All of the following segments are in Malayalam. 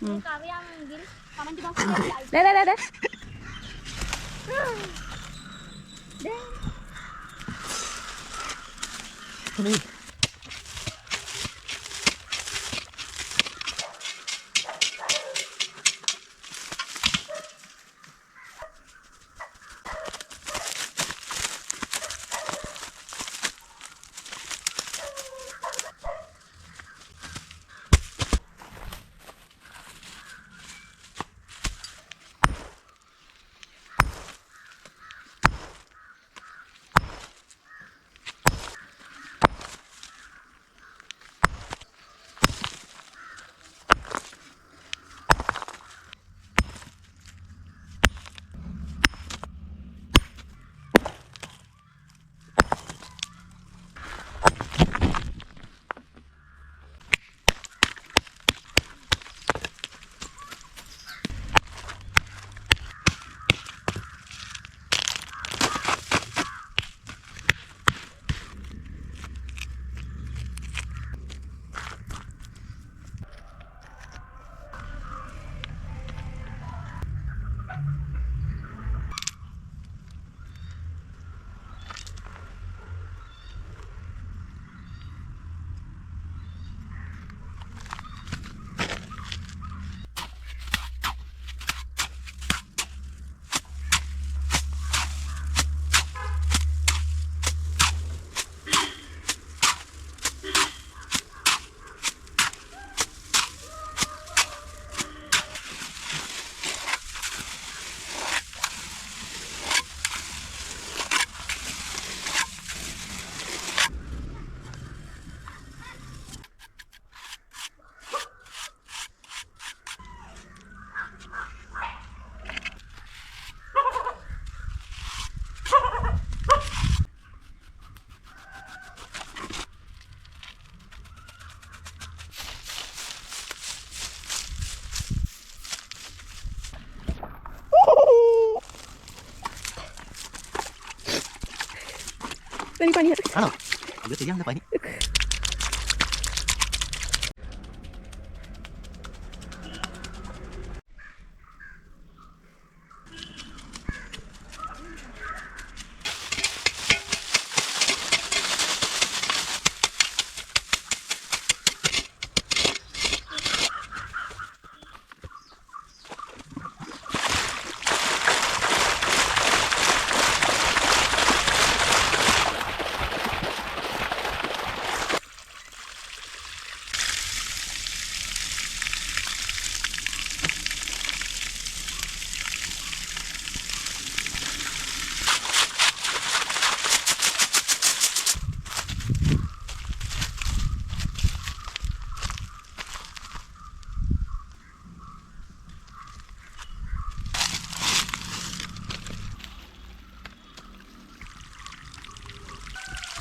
അറിയാമെങ്കിൽ കമന്റ് ബോക്സിൽ ആണോ ഇത് ശരിയാണ് പനി.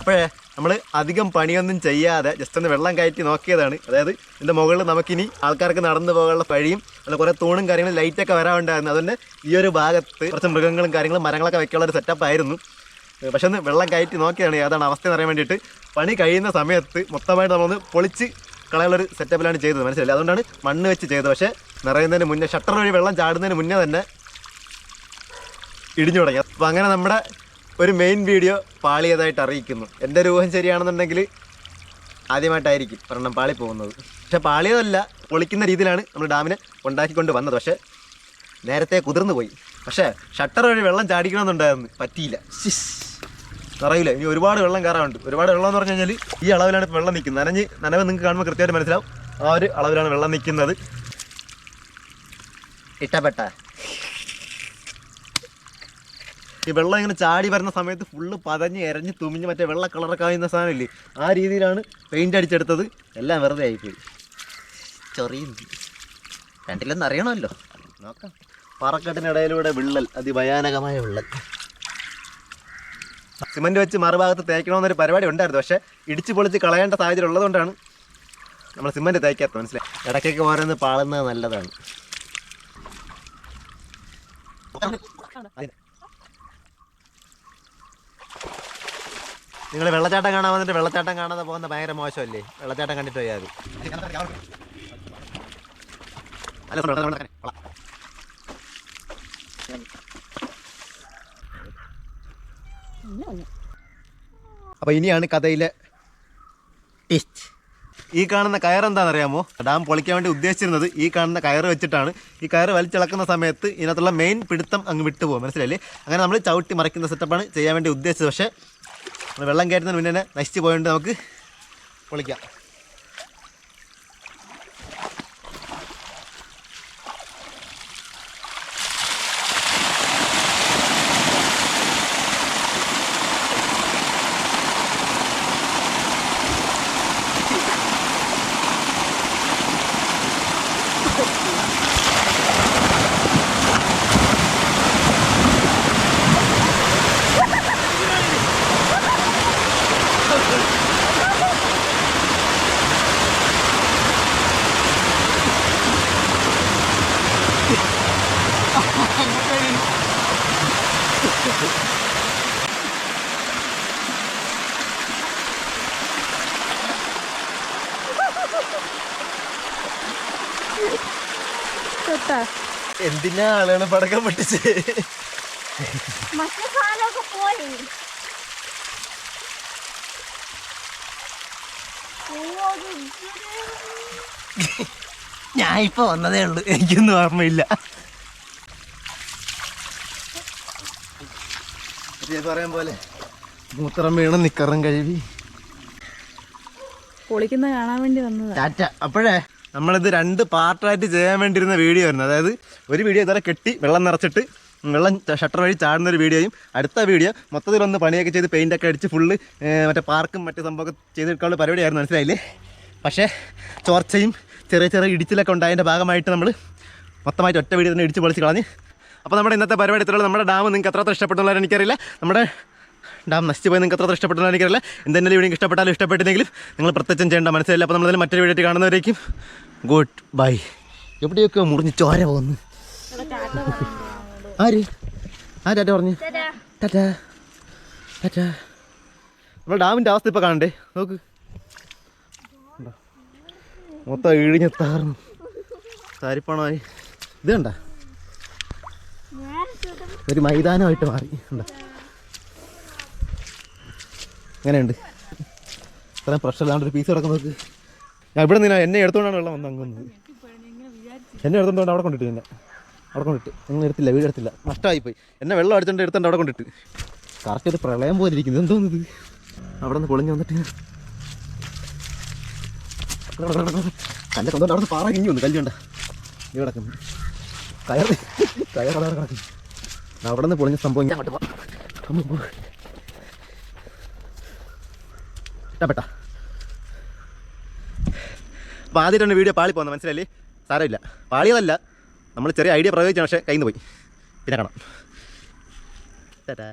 അപ്പോഴേ നമ്മൾ അധികം പണിയൊന്നും ചെയ്യാതെ ജസ്റ്റ് ഒന്ന് വെള്ളം കയറ്റി നോക്കിയതാണ്. അതായത് ഇതിൻ്റെ മുകളിൽ നമുക്കിനി ആൾക്കാർക്ക് നടന്നു പോകാനുള്ള വഴിയും അല്ല കുറേ തൂണും കാര്യങ്ങളും ലൈറ്റൊക്കെ വരാറുണ്ടായിരുന്നു. അതുകൊണ്ട് ഈ ഒരു ഭാഗത്ത് കുറച്ച് മൃഗങ്ങളും കാര്യങ്ങളും മരങ്ങളൊക്കെ വെക്കാനുള്ള ഒരു സെറ്റപ്പ് ആയിരുന്നു. പക്ഷെ ഒന്ന് വെള്ളം കയറ്റി നോക്കിയതാണ് ഏതാണ് അവസ്ഥ എന്ന് അറിയാൻ വേണ്ടിയിട്ട്. പണി കഴിയുന്ന സമയത്ത് മൊത്തമായിട്ട് നമ്മളൊന്ന് പൊളിച്ച് കളയുള്ളൊരു സെറ്റപ്പിലാണ് ചെയ്തത്, മനസ്സിലായില്ല. അതുകൊണ്ടാണ് മണ്ണ് വെച്ച് ചെയ്തത്. പക്ഷേ നിറയുന്നതിന് മുന്നേ ഷട്ടർ വഴി വെള്ളം ചാടുന്നതിന് മുന്നേ തന്നെ ഇടിഞ്ഞു തുടങ്ങി. അപ്പോൾ അങ്ങനെ നമ്മുടെ ഒരു മെയിൻ വീഡിയോ പാളിയതായിട്ട് അറിയിക്കുന്നു. എൻ്റെ ഒരു ഊഹം ശരിയാണെന്നുണ്ടെങ്കിൽ ആദ്യമായിട്ടായിരിക്കും ഒരെണ്ണം പാളി പോകുന്നത്. പക്ഷെ പാളിയതല്ല, പൊളിക്കുന്ന രീതിയിലാണ് നമ്മൾ ഡാമിനെ ഉണ്ടാക്കിക്കൊണ്ട് വന്നത്. പക്ഷേ നേരത്തെ കുതിർന്നു പോയി. പക്ഷേ ഷട്ടർ വഴി വെള്ളം ചാടിക്കണമെന്നുണ്ടായിരുന്നു, പറ്റിയില്ല. അറിയില്ല, ഇനി ഒരുപാട് വെള്ളം കയറാറുണ്ട്. ഒരുപാട് വെള്ളം എന്ന് പറഞ്ഞു കഴിഞ്ഞാൽ ഈ അളവിലാണ് ഇപ്പോൾ വെള്ളം നിൽക്കുന്നത്. നനവ് നിങ്ങൾക്ക് കാണുമ്പോൾ കൃത്യമായിട്ട് മനസ്സിലാവും. ആ ഒരു അളവിലാണ് വെള്ളം നിൽക്കുന്നത്. ഇഷ്ടപ്പെട്ട ഈ വെള്ളം ഇങ്ങനെ ചാടി വരുന്ന സമയത്ത് ഫുള്ള് പതഞ്ഞ് എരഞ്ഞ് തുമിഞ്ഞ് മറ്റേ വെള്ള കളറൊക്കെ ആകുന്ന സാധനമില്ലേ, ആ രീതിയിലാണ് പെയിൻ്റ് അടിച്ചെടുത്തത്. എല്ലാം വെറുതെ ആയിപ്പോയി. ചൊറിയും രണ്ടിലൊന്നും അറിയണമല്ലോ, നോക്കാം. പാറക്കെട്ടിനിടയിലൂടെ വിള്ളൽ, അതിഭയാനകമായ വിള്ളൽ. സിമൻറ്റ് വെച്ച് മറുഭാഗത്ത് തേക്കണമെന്നൊരു പരിപാടി ഉണ്ടായിരുന്നു. പക്ഷേ ഇടിച്ച് പൊളിച്ച് കളയേണ്ട സാഹചര്യം ഉള്ളതുകൊണ്ടാണ് നമ്മൾ സിമൻറ്റ് തേക്കാത്തത്, മനസ്സിലായി. ഇടയ്ക്കൊക്കെ ഓരോന്ന് പാളുന്നത് നല്ലതാണ്. നിങ്ങൾ വെള്ളച്ചാട്ടം കാണാൻ വന്നിട്ട് വെള്ളച്ചാട്ടം കാണാതെ പോകുന്ന ഭയങ്കര മോശമല്ലേ? വെള്ളച്ചാട്ടം കണ്ടിട്ട് പോയാൽ മതി. അപ്പോൾ ഇനിയാണ് കഥയിലെ ട്വിസ്റ്റ്. ഈ കാണുന്ന കയർ എന്താണെന്നറിയാമോ? ഡാം പൊളിക്കാൻ വേണ്ടി ഉദ്ദേശിച്ചിരുന്നത് ഈ കാണുന്ന കയറ് വെച്ചിട്ടാണ്. ഈ കയറ് വലിച്ചിളക്കുന്ന സമയത്ത് ഇതിനകത്തുള്ള മെയിൻ പിടുത്തം അങ്ങ് വിട്ടുപോകും, മനസ്സിലായില്ലേ? അങ്ങനെ നമ്മൾ ചവിട്ടി മറിക്കുന്ന സെറ്റപ്പാണ് ചെയ്യാൻ വേണ്ടി ഉദ്ദേശിച്ചത്. പക്ഷേ വെള്ളം കയറ്റുന്നതിന് മുന്നേ തന്നെ നശിച്ച് പോയതുകൊണ്ട് നമുക്ക് പൊളിക്കാം. എന്തിനാ ആളുകൾ പടക്കം പൊട്ടിച്ച്? ഞാൻ ഇപ്പൊ വന്നതേ ഉള്ളു, എനിക്കൊന്നും ഓർമ്മയില്ല. പറയാൻ പോലെ മൂത്രം വീണ് നിക്കറും കഴുകി പൊളിക്കുന്ന കാണാൻ വേണ്ടി വന്നത്. ടാറ്റ. അപ്പോഴേ നമ്മളിത് 2 പാർട്ടായിട്ട് ചെയ്യാൻ വേണ്ടിയിരുന്ന വീഡിയോ ആയിരുന്നു. അതായത് ഒരു വീഡിയോ ഇതുവരെ കെട്ടി വെള്ളം നിറച്ചിട്ട് വെള്ളം ഷട്ടർ വഴി ചാടുന്നൊരു വീഡിയോയും, അടുത്ത വീഡിയോ മൊത്തത്തിലൊന്ന് പണിയൊക്കെ ചെയ്ത് പെയിൻ്റൊക്കെ അടിച്ച് ഫുള്ള് മറ്റേ പാർക്കും മറ്റു സംഭവമൊക്കെ ചെയ്തെടുക്കാനുള്ള പരിപാടിയായിരുന്നു, മനസ്സിലായില്ലേ? പക്ഷേ ചോർച്ചയും ചെറിയ ചെറിയ ഇടിച്ചിലൊക്കെ ഉണ്ടായതിൻ്റെ ഭാഗമായിട്ട് നമ്മൾ മൊത്തമായിട്ട് ഒറ്റ വീഡിയോ തന്നെ ഇടിച്ച് പൊളിച്ച് കളഞ്ഞ്. അപ്പോൾ നമ്മുടെ ഇന്നത്തെ പരിപാടി ഇത്രയുള്ള. നമ്മുടെ ഡാം നിങ്ങൾക്ക് എത്രത്ര ഇഷ്ടപ്പെട്ടുള്ളവരെ എനിക്കറിയില്ല. നമ്മുടെ ഡാം നശിച്ചു പോയി നിങ്ങൾക്ക് എത്രത്ര ഇഷ്ടപ്പെട്ടുള്ള എനിക്കറിയില്ല. എന്തെങ്കിലും വീഡിയോ ഇഷ്ടപ്പെട്ടാലും ഇഷ്ടപ്പെട്ടില്ലെങ്കിലും നിങ്ങൾ പ്രത്യേകം ചെയ്യേണ്ട, മനസ്സിലായില്ല? അപ്പോൾ നമ്മളതിൽ മറ്റൊരു വീഡിയോ കാണുന്നവരേക്കും ഗുഡ് ബൈ. എവിടെയൊക്കെ മുറിഞ്ഞ് ചോര പോകുന്നു. ആര് ടാറ്റ പറഞ്ഞു? ടാറ്റ ടാറ്റ. നമ്മൾ ഡാമിൻ്റെ അവസ്ഥ ഇപ്പോൾ കാണണ്ടേ? നോക്ക്, മൊത്തം ഇഴിഞ്ഞ് താർന്നു താരിപ്പണമായി. ഇത് കണ്ട ഒരു മൈതാനമായിട്ട് മാറി. ഉണ്ടോ എങ്ങനെയുണ്ട്? ഇത്രയും പ്രശ്നമില്ലാണ്ട് ഒരു പീസ് കിടക്കുന്നത്. ഞാൻ ഇവിടെ നിന്ന് എന്നെ എടുത്തുകൊണ്ടാണ് വെള്ളം വന്ന് അങ്ങുന്നത്. എന്നെ എടുത്തോണ്ട് അവിടെ കൊണ്ടിട്ട്, എന്നെ അവിടെ കൊണ്ടിട്ട് നിങ്ങൾ എടുത്തില്ല, വീട് എടുത്തില്ല, നഷ്ടമായിപ്പോയി. എന്നെ വെള്ളം അടിച്ചോണ്ട് എടുത്തോണ്ട് അവിടെ കൊണ്ടിട്ട് കറക്റ്റ് ഒരു പ്രളയം പോലെ ഇരിക്കുന്നത്. എന്തോന്നത്? അവിടെ നിന്ന് പൊളിഞ്ഞ് വന്നിട്ട് കല്ല് കൊണ്ടോണ്ട് അവിടെ നിന്ന് പാറ കിഞ്ഞു വന്നു. കല്ലുണ്ട ഈ കിടക്കുന്നു, കയറടാറ് കിടക്കുന്നു. അവിടെ നിന്ന് പൊളിഞ്ഞ സംഭവം ഇഷ്ടപ്പെട്ട. അപ്പോൾ ആദ്യമായിട്ടാണ് വീഡിയോ പാളി പോകുന്നത്, മനസ്സിലായില്ലേ? സാരമില്ല, പാളിയതല്ല, നമ്മൾ ചെറിയ ഐഡിയ പ്രയോഗിച്ചാണ്, പക്ഷേ കയ്യിൽ നിന്ന് പോയി. പിന്നെ കാണാം. ടാറ്റാ.